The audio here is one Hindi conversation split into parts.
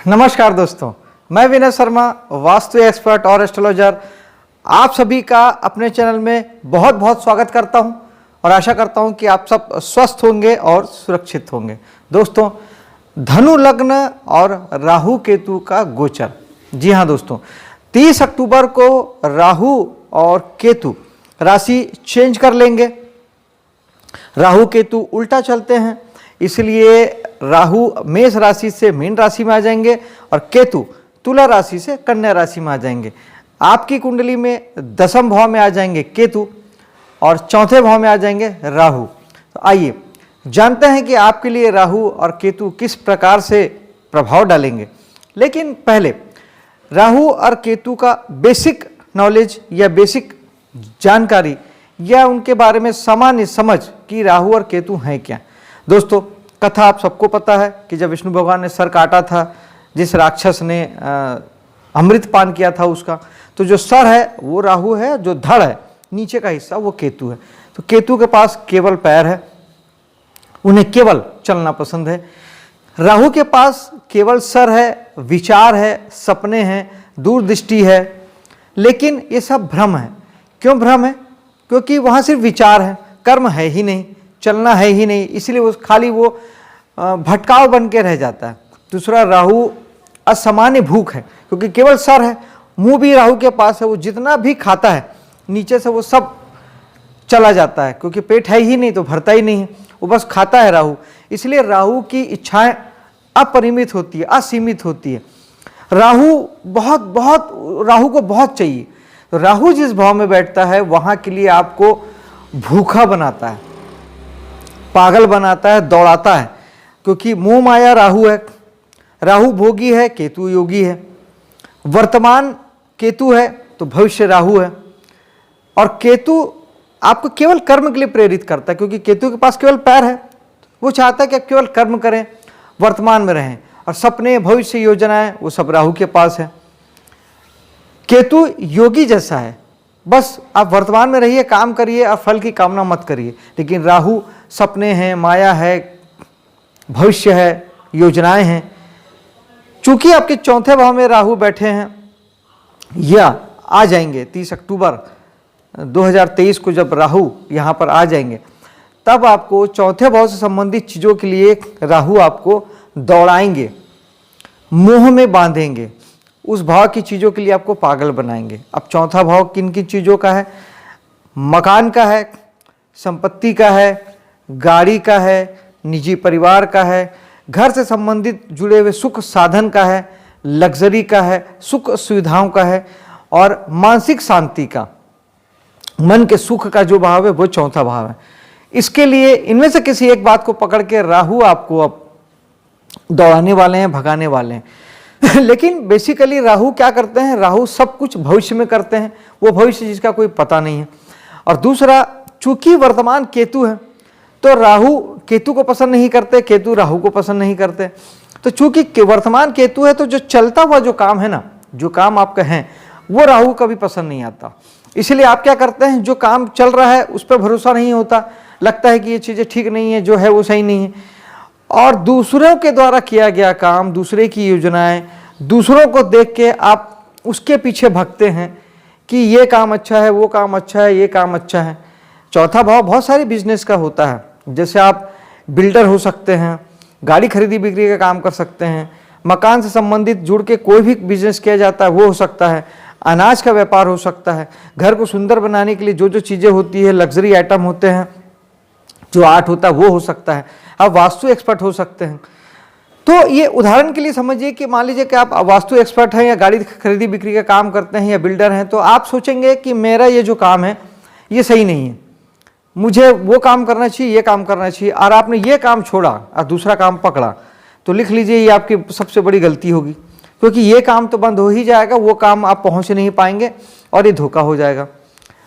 नमस्कार दोस्तों, मैं विनय शर्मा, वास्तु एक्सपर्ट और एस्ट्रोलॉजर, आप सभी का अपने चैनल में बहुत बहुत स्वागत करता हूं और आशा करता हूं कि आप सब स्वस्थ होंगे और सुरक्षित होंगे। दोस्तों, धनु लग्न और राहु केतु का गोचर। जी हां दोस्तों, 30 अक्टूबर को राहु और केतु राशि चेंज कर लेंगे। राहु केतु उल्टा चलते हैं, इसलिए राहु मेष राशि से मीन राशि में आ जाएंगे और केतु तुला राशि से कन्या राशि में आ जाएंगे। आपकी कुंडली में दसम भाव में आ जाएंगे केतु और चौथे भाव में आ जाएंगे राहु। तो आइए जानते हैं कि आपके लिए राहु और केतु किस प्रकार से प्रभाव डालेंगे। लेकिन पहले राहु और केतु का बेसिक नॉलेज या बेसिक जानकारी या उनके बारे में सामान्य समझ कि राहु और केतु हैं क्या। दोस्तों, कथा आप सबको पता है कि जब विष्णु भगवान ने सर काटा था, जिस राक्षस ने अमृत पान किया था उसका, तो जो सर है वो राहु है, जो धड़ है नीचे का हिस्सा वो केतु है। तो केतु के पास केवल पैर है, उन्हें केवल चलना पसंद है। राहु के पास केवल सर है, विचार है, सपने हैं, दूरदृष्टि है। लेकिन ये सब भ्रम है। क्यों भ्रम है? क्योंकि वहाँ सिर्फ विचार है, कर्म है ही नहीं, चलना है ही नहीं, इसलिए वो खाली वो भटकाव बन के रह जाता है। दूसरा, राहु असामान्य भूख है, क्योंकि केवल सर है, मुंह भी राहु के पास है, वो जितना भी खाता है नीचे से वो सब चला जाता है, क्योंकि पेट है ही नहीं तो भरता ही नहीं है, वो बस खाता है राहु। इसलिए राहु की इच्छाएं अपरिमित होती है, असीमित होती है। राहु को बहुत चाहिए। तो राहु जिस भाव में बैठता है वहां के लिए आपको भूखा बनाता है, पागल बनाता है, दौड़ाता है, क्योंकि मोह माया राहु है। राहु भोगी है, केतु योगी है। वर्तमान केतु है तो भविष्य राहु है। और केतु आपको केवल कर्म के लिए प्रेरित करता है, क्योंकि केतु के पास केवल पैर है। वो चाहता है कि आप केवल कर्म करें, वर्तमान में रहें, और सपने, भविष्य योजनाएं वो सब राहु के पास है। केतु योगी जैसा है, बस आप वर्तमान में रहिए, काम करिए और फल की कामना मत करिए। लेकिन राहु सपने हैं, माया है, भविष्य है, योजनाएं हैं। चूंकि आपके चौथे भाव में राहु बैठे हैं या आ जाएंगे 30 अक्टूबर 2023 को, जब राहु यहाँ पर आ जाएंगे, तब आपको चौथे भाव से संबंधित चीज़ों के लिए राहु आपको दौड़ाएंगे, मोह में बांधेंगे, उस भाव की चीज़ों के लिए आपको पागल बनाएंगे। अब चौथा भाव किन किन चीज़ों का है? मकान का है, संपत्ति का है, गाड़ी का है, निजी परिवार का है, घर से संबंधित जुड़े हुए सुख साधन का है, लग्जरी का है, सुख सुविधाओं का है, और मानसिक शांति का, मन के सुख का जो भाव है वो चौथा भाव है। इसके लिए इनमें से किसी एक बात को पकड़ के राहु आपको अब दौड़ाने वाले हैं, भगाने वाले हैं। लेकिन बेसिकली राहु क्या करते हैं? राहु सब कुछ भविष्य में करते हैं, वो भविष्य जिसका कोई पता नहीं है। और दूसरा, चूंकि वर्तमान केतु है तो राहु केतु को पसंद नहीं करते, केतु राहु को पसंद नहीं करते। तो चूंकि वर्तमान केतु है तो जो चलता हुआ जो काम है ना, जो काम आपका है, वो राहु कभी पसंद नहीं आता। इसलिए आप क्या करते हैं? जो काम चल रहा है उस पर भरोसा नहीं होता, लगता है कि ये चीज़ें ठीक नहीं है, जो है वो सही नहीं है, और दूसरों के द्वारा किया गया काम, दूसरे की योजनाएं, दूसरों को देख के आप उसके पीछे भागते हैं कि ये काम अच्छा है, वो काम अच्छा है, ये काम अच्छा है। चौथा भाव बहुत सारी बिजनेस का होता है, जैसे आप बिल्डर हो सकते हैं, गाड़ी खरीदी बिक्री का काम कर सकते हैं, मकान से संबंधित जुड़ के कोई भी बिजनेस किया जाता है वो हो सकता है, अनाज का व्यापार हो सकता है, घर को सुंदर बनाने के लिए जो जो चीज़ें होती है, लग्जरी आइटम होते हैं, जो आर्ट होता है वो हो सकता है। आप वास्तु एक्सपर्ट हो सकते हैं। तो ये उदाहरण के लिए समझिए कि मान लीजिए कि आप वास्तु एक्सपर्ट हैं या गाड़ी खरीदी बिक्री का काम करते हैं या बिल्डर हैं, तो आप सोचेंगे कि मेरा ये जो काम है ये सही नहीं है, मुझे वो काम करना चाहिए, ये काम करना चाहिए, और आपने ये काम छोड़ा और दूसरा काम पकड़ा, तो लिख लीजिए ये आपकी सबसे बड़ी गलती होगी, क्योंकि ये काम तो बंद हो ही जाएगा, वो काम आप पहुँच नहीं पाएंगे और ये धोखा हो जाएगा।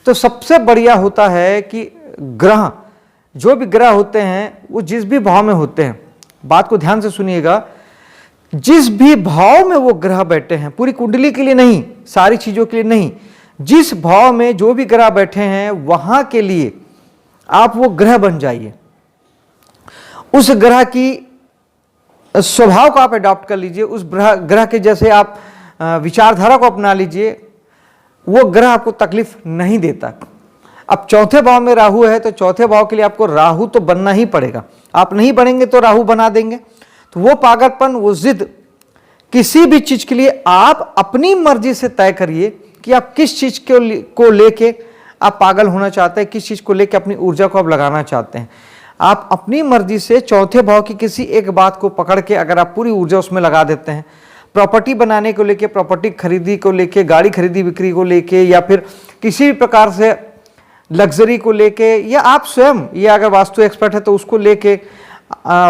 तो सबसे बढ़िया होता है कि ग्रह, जो भी ग्रह होते हैं वो जिस भी भाव में होते हैं, बात को ध्यान से सुनिएगा, जिस भी भाव में वो ग्रह बैठे हैं, पूरी कुंडली के लिए नहीं, सारी चीजों के लिए नहीं, जिस भाव में जो भी ग्रह बैठे हैं वहां के लिए आप वो ग्रह बन जाइए। उस ग्रह की स्वभाव को आप अडॉप्ट कर लीजिए, उस ग्रह के जैसे आप विचारधारा को अपना लीजिए, वो ग्रह आपको तकलीफ नहीं देता। अब चौथे भाव में राहु है तो चौथे भाव के लिए आपको राहु तो बनना ही पड़ेगा, आप नहीं बनेंगे तो राहु बना देंगे। तो वो पागलपन, वो जिद, किसी भी चीज के लिए आप अपनी मर्जी से तय करिए कि आप किस चीज को लेके आप पागल होना चाहते हैं, किस चीज को लेके अपनी ऊर्जा को आप लगाना चाहते हैं। आप अपनी मर्जी से चौथे भाव की किसी एक बात को पकड़ के अगर आप पूरी ऊर्जा उसमें लगा देते हैं, प्रॉपर्टी बनाने को लेके, प्रॉपर्टी खरीदी को लेके, गाड़ी खरीदी बिक्री को लेके, या फिर किसी भी प्रकार से लग्जरी को लेके, या आप स्वयं, ये अगर वास्तु एक्सपर्ट है तो उसको लेके,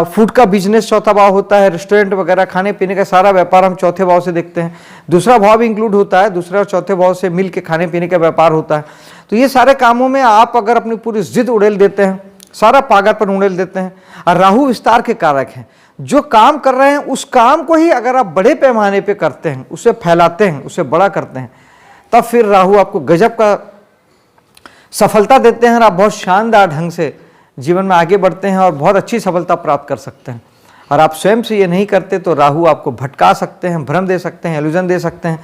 फूड का बिजनेस चौथा भाव होता है, रेस्टोरेंट वगैरह खाने पीने का सारा व्यापार हम चौथे भाव से देखते हैं। दूसरा भाव भी इंक्लूड होता है, दूसरा और चौथे भाव से मिल के खाने पीने का व्यापार होता है। तो ये सारे कामों में आप अगर अपनी पूरी जिद उड़ेल देते हैं, सारा पागलपन उड़ेल देते हैं, और राहु विस्तार के कारक हैं, जो काम कर रहे हैं उस काम को ही अगर आप बड़े पैमाने पे करते हैं, उसे फैलाते हैं, उसे बड़ा करते हैं, तब फिर राहु आपको गजब का सफलता देते हैं और आप बहुत शानदार ढंग से जीवन में आगे बढ़ते हैं और बहुत अच्छी सफलता प्राप्त कर सकते हैं। और आप स्वयं से ये नहीं करते तो राहु आपको भटका सकते हैं, भ्रम दे सकते हैं, इल्यूजन दे सकते हैं।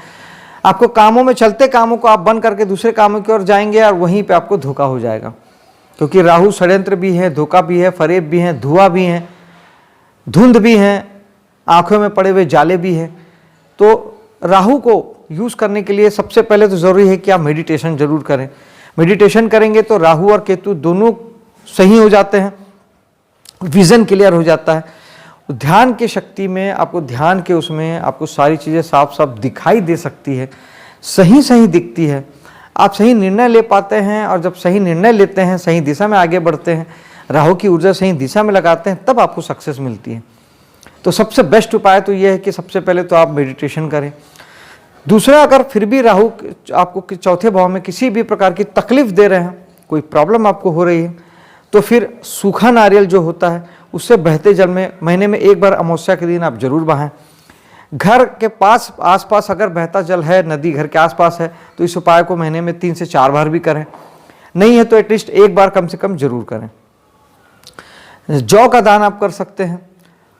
आपको कामों में, चलते कामों को आप बंद करके दूसरे कामों की ओर जाएंगे और वहीं पे आपको धोखा हो जाएगा, क्योंकि राहु षड्यंत्र भी है, धोखा भी है, फरेब भी है, धुआं भी है, धुंध भी है, आंखों में पड़े हुए जाले भी है। तो राहु को यूज करने के लिए सबसे पहले तो जरूरी है कि आप मेडिटेशन जरूर करें। मेडिटेशन करेंगे तो राहु और केतु दोनों सही हो जाते हैं, विजन क्लियर हो जाता है। ध्यान की शक्ति में आपको, ध्यान के उसमें आपको सारी चीज़ें साफ साफ दिखाई दे सकती है, सही सही दिखती है, आप सही निर्णय ले पाते हैं। और जब सही निर्णय लेते हैं, सही दिशा में आगे बढ़ते हैं, राहु की ऊर्जा सही दिशा में लगाते हैं, तब आपको सक्सेस मिलती है। तो सबसे बेस्ट उपाय तो यह है कि सबसे पहले तो आप मेडिटेशन करें। दूसरा, अगर फिर भी राहु आपको चौथे भाव में किसी भी प्रकार की तकलीफ दे रहे हैं, कोई प्रॉब्लम आपको हो रही है, तो फिर सूखा नारियल जो होता है उससे बहते जल में महीने में एक बार अमावस्या के दिन आप जरूर बहाएं। घर के पास आसपास अगर बहता जल है, नदी घर के आसपास है, तो इस उपाय को महीने में 3 से 4 बार भी करें। नहीं है तो एटलीस्ट एक बार कम से कम जरूर करें। जौ का दान आप कर सकते हैं।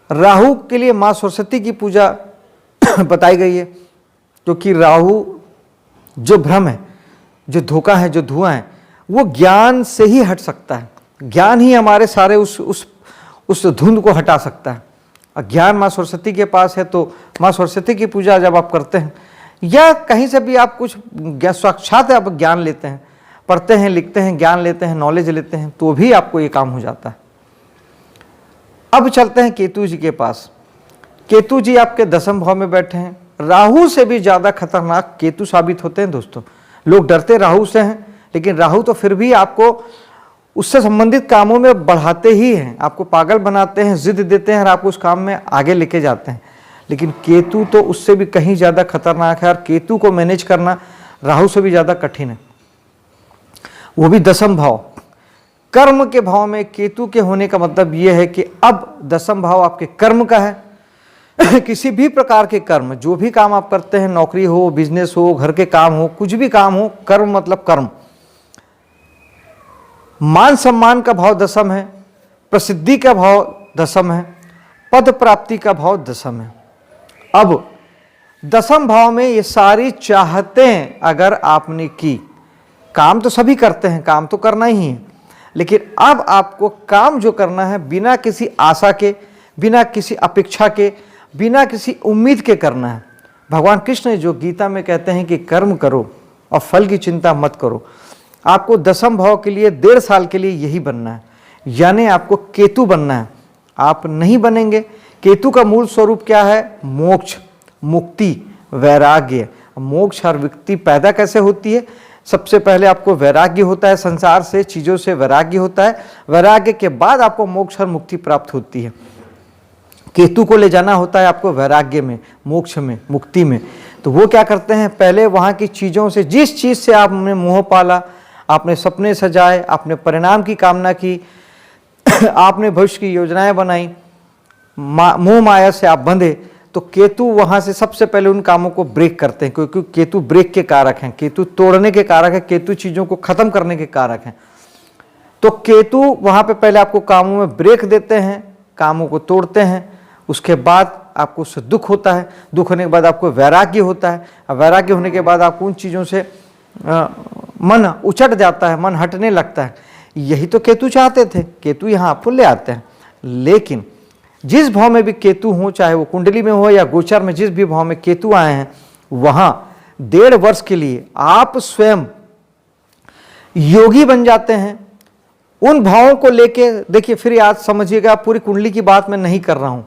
राहु के लिए माँ सरस्वती की पूजा बताई गई है, क्योंकि राहु जो भ्रम है, जो धोखा है, जो धुआं है, वो ज्ञान से ही हट सकता है। ज्ञान ही हमारे सारे उस धुंध को हटा सकता है। ज्ञान माँ सरस्वती के पास है, तो माँ सरस्वती की पूजा जब आप करते हैं, या कहीं से भी आप कुछ साक्षात आप ज्ञान लेते हैं, पढ़ते हैं, लिखते हैं, ज्ञान लेते हैं, नॉलेज लेते हैं, तो भी आपको ये काम हो जाता है। अब चलते हैं केतु जी के पास। केतु जी आपके 10वें भाव में बैठे हैं। राहु से भी ज्यादा खतरनाक केतु साबित होते हैं दोस्तों। लोग डरते राहु से हैं, लेकिन राहु तो फिर भी आपको उससे संबंधित कामों में बढ़ाते ही हैं, आपको पागल बनाते हैं, जिद देते हैं और आपको उस काम में आगे लेके जाते हैं। लेकिन केतु तो उससे भी कहीं ज्यादा खतरनाक है, और केतु को मैनेज करना राहु से भी ज्यादा कठिन है, वो भी 10वें भाव। कर्म के भाव में केतु के होने का मतलब यह है कि अब 10वां भाव आपके कर्म का है। किसी भी प्रकार के कर्म, जो भी काम आप करते हैं, नौकरी हो, बिजनेस हो, घर के काम हो, कुछ भी काम हो, कर्म मतलब कर्म। मान सम्मान का भाव 10वां है, प्रसिद्धि का भाव 10वां है, पद प्राप्ति का भाव 10वां है। अब 10वें भाव में ये सारी चाहतें अगर आपने की, काम तो सभी करते हैं, काम तो करना ही है, लेकिन अब आपको काम जो करना है बिना किसी आशा के, बिना किसी अपेक्षा के, बिना किसी उम्मीद के करना है। भगवान कृष्ण जो गीता में कहते हैं कि कर्म करो और फल की चिंता मत करो। आपको 10वें भाव के लिए 1.5 साल के लिए यही बनना है, यानी आपको केतु बनना है। आप नहीं बनेंगे। केतु का मूल स्वरूप क्या है? मोक्ष, मुक्ति, वैराग्य। मोक्ष हर व्यक्ति पैदा कैसे होती है? सबसे पहले आपको वैराग्य होता है, संसार से, चीजों से वैराग्य होता है। वैराग्य के बाद आपको मोक्ष और मुक्ति प्राप्त होती है। केतु को ले जाना होता है आपको वैराग्य में, मोक्ष में, मुक्ति में। तो वो क्या करते हैं? पहले वहां की चीजों से, जिस चीज से आपने मोह पाला, आपने सपने सजाए, आपने परिणाम की कामना की, आपने भविष्य की योजनाएं बनाई, मोह माया से आप बंधे, तो केतु वहां से सबसे पहले उन कामों को ब्रेक करते हैं, क्योंकि केतु ब्रेक के कारक हैं, केतु तोड़ने के कारक है, केतु चीजों को खत्म करने के कारक हैं। तो केतु वहां पे पहले आपको कामों में ब्रेक देते हैं, कामों को तोड़ते हैं, उसके बाद आपको उससे दुख होता है, दुख होने के बाद आपको वैराग्य होता है, और वैराग्य होने के बाद आपको उन चीज़ों से मन उचट जाता है, मन हटने लगता है। यही तो केतु चाहते थे, केतु यहाँ आपको ले आते हैं। लेकिन जिस भाव में भी केतु हो, चाहे वो कुंडली में हो या गोचर में, जिस भी भाव में केतु आए हैं, वहां 1.5 वर्ष के लिए आप स्वयं योगी बन जाते हैं। उन भावों को लेके देखिए, फिर याद समझिएगा, पूरी कुंडली की बात मैं नहीं कर रहा हूं,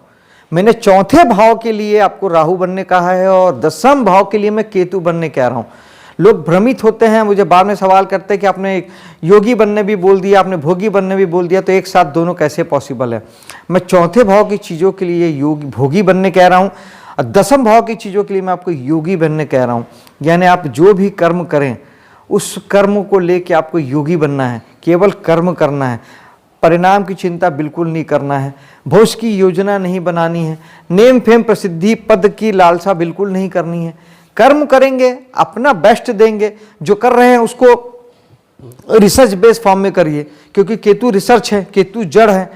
मैंने चौथे भाव के लिए आपको राहु बनने कहा है और 10वें भाव के लिए मैं केतु बनने कह रहा हूं। लोग भ्रमित होते हैं, मुझे बाद में सवाल करते हैं कि आपने योगी बनने भी बोल दिया, आपने भोगी बनने भी बोल दिया, तो एक साथ दोनों कैसे पॉसिबल है। मैं चौथे भाव की चीज़ों के लिए योगी भोगी बनने कह रहा हूँ, और 10वें भाव की चीज़ों के लिए मैं आपको योगी बनने कह रहा हूँ। यानी आप जो भी कर्म करें, उस कर्म को लेके आपको योगी बनना है, केवल कर्म करना है, परिणाम की चिंता बिल्कुल नहीं करना है, भविष्य की योजना नहीं बनानी है, नेम फेम प्रसिद्धि पद की लालसा बिल्कुल नहीं करनी है। कर्म करेंगे, अपना बेस्ट देंगे, जो कर रहे हैं उसको रिसर्च बेस्ड फॉर्म में करिए, क्योंकि केतु रिसर्च है, केतु जड़ है।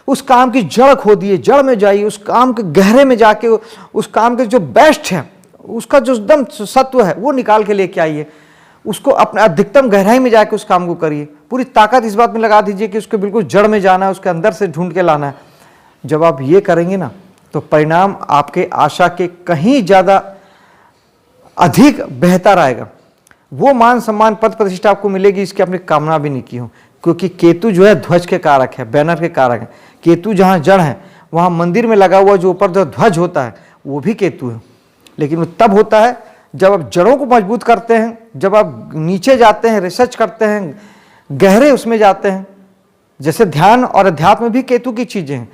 उस काम की जड़ खोदिए, जड़ में जाइए, उस काम के गहरे में जाके उस काम के जो बेस्ट है, उसका जो एकदम सत्व है वो निकाल के लेके आइए, उसको अपना अधिकतम गहराई में जाके उस काम को करिए। पूरी ताकत इस बात में लगा दीजिए कि उसके बिल्कुल जड़ में जाना है, उसके अंदर से ढूंढ के लाना है। जब आप ये करेंगे ना, तो परिणाम आपके आशा के कहीं ज़्यादा अधिक बेहतर आएगा। वो मान सम्मान पद प्रतिष्ठा आपको मिलेगी, इसकी आपने कामना भी नहीं की हो, क्योंकि केतु जो है ध्वज के कारक है, बैनर के कारक है। केतु जहाँ जड़ है, वहाँ मंदिर में लगा हुआ जो ऊपर जो ध्वज होता है वो भी केतु है। लेकिन वो तब होता है जब आप जड़ों को मजबूत करते हैं, जब आप नीचे जाते हैं, रिसर्च करते हैं, गहरे उसमें जाते हैं। जैसे ध्यान और अध्यात्म भी केतु की चीजें हैं।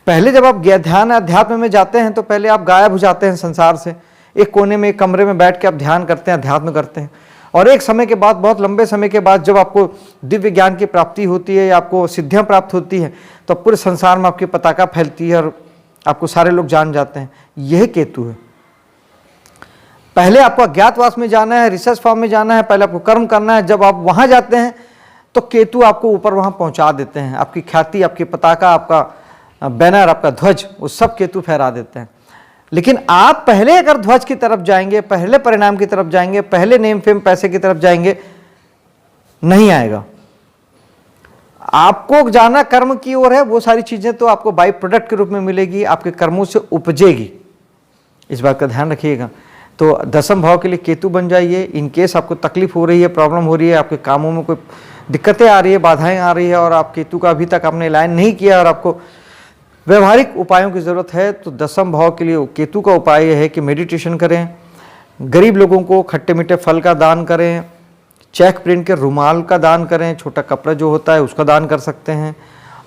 पहले जब आप ध्यान अध्यात्म में जाते हैं तो पहले आप गायब हो जाते हैं संसार से, एक कोने में एक कमरे में बैठ के आप ध्यान करते हैं, अध्यात्म करते हैं, और एक समय के बाद, बहुत लंबे समय के बाद जब आपको दिव्य ज्ञान की प्राप्ति होती है या आपको सिद्धियां प्राप्त होती है, तो पूरे संसार में आपकी पताका फैलती है और आपको सारे लोग जान जाते हैं। यह केतु है। पहले आपको अज्ञातवास में जाना है, रिसर्च फॉर्म में जाना है, पहले आपको कर्म करना है। जब आप वहां जाते हैं तो केतु आपको ऊपर वहां पहुंचा देते हैं, आपकी ख्याति, आपकी पताका, आपका बैनर, आपका ध्वज, वो सब केतु फहरा देते हैं। लेकिन आप पहले अगर ध्वज की तरफ जाएंगे, पहले परिणाम की तरफ जाएंगे, पहले नेम फेम पैसे की तरफ जाएंगे, नहीं आएगा। आपको जाना कर्म की ओर है, वो सारी चीजें तो आपको बाई प्रोडक्ट के रूप में मिलेगी, आपके कर्मों से उपजेगी। इस बात का ध्यान रखिएगा। तो 10वें भाव के लिए केतु बन जाइए। इन केस आपको तकलीफ हो रही है, प्रॉब्लम हो रही है, आपके कामों में कोई दिक्कतें आ रही है, बाधाएं आ रही है, और आप केतु का अभी तक आपने लाइन नहीं किया और आपको व्यवहारिक उपायों की जरूरत है, तो 10वें भाव के लिए केतु का उपाय यह है कि मेडिटेशन करें, गरीब लोगों को खट्टे मीठे फल का दान करें, चेक प्रिंट के रुमाल का दान करें, छोटा कपड़ा जो होता है उसका दान कर सकते हैं,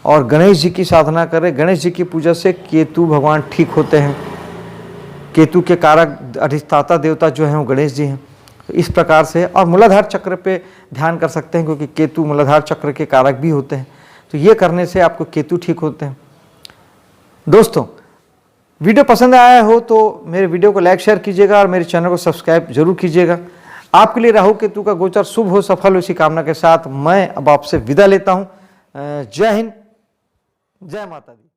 और गणेश जी की साधना करें। गणेश जी की पूजा से केतु भगवान ठीक होते हैं। केतु के कारक अधिष्ठाता देवता जो हैं वो गणेश जी हैं। तो इस प्रकार से, और मूलाधार चक्र पे ध्यान कर सकते हैं, क्योंकि केतु मूलाधार चक्र के कारक भी होते हैं। तो ये करने से आपको केतु ठीक होते हैं। दोस्तों, वीडियो पसंद आया हो तो मेरे वीडियो को लाइक शेयर कीजिएगा और मेरे चैनल को सब्सक्राइब जरूर कीजिएगा। आपके लिए राहु केतु का गोचर शुभ हो, सफल हो, इसी कामना के साथ मैं अब आपसे विदा लेता हूं। जय हिंद, जय माता दी।